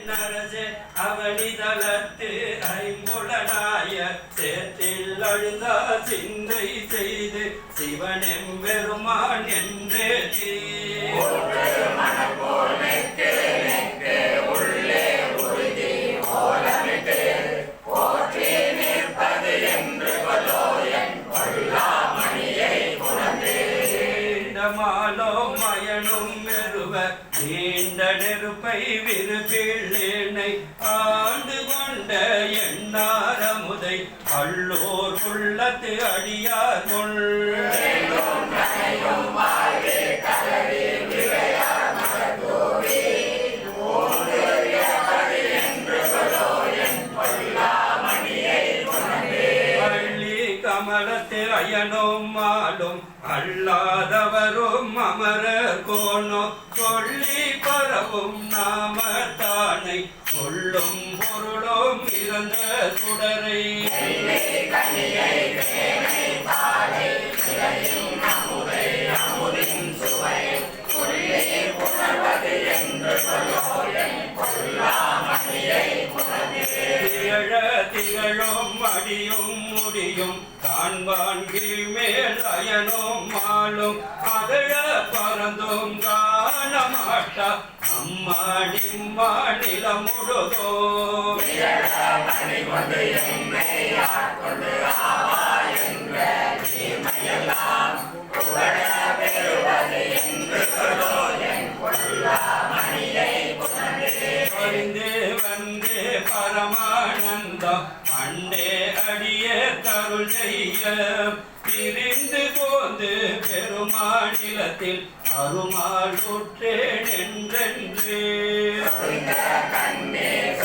நரஜே அவனிதலத்து ஐம்புலனாய சேற்றில் அழுந்தா சிந்தை செய்து சிவனெம்பெருமான் என்றே மாலோ மயனும் மெருவ நீண்ட நெருப்பை விருப்பிள்ளேனை ஆண்டு கொண்ட எண்ணாரமுதை அள்ளோர் உள்ளத்து அடியார் கொள் கமலத்தில் அயனும் மாலும் அல்லாதவரும் அமரர் கோனோ சொல்லி பரவும் நாமத்தானை சொல்லும் பொருளும் இறந்த சுடரை திகழும் அடியும் முடியும் காண்பான் கீழ்மேல் அயனும் மாலும் அகழ பறந்தும் காணமாட்டா அம்மா நிம்மா நிலம் முழுதோ வந்தே பரமானந்தம் அண்டே அடிய கருள் செய்ய பிரிந்து போந்து பெருமாநிலத்தில் அருமாளுற்றேன் என்றென்று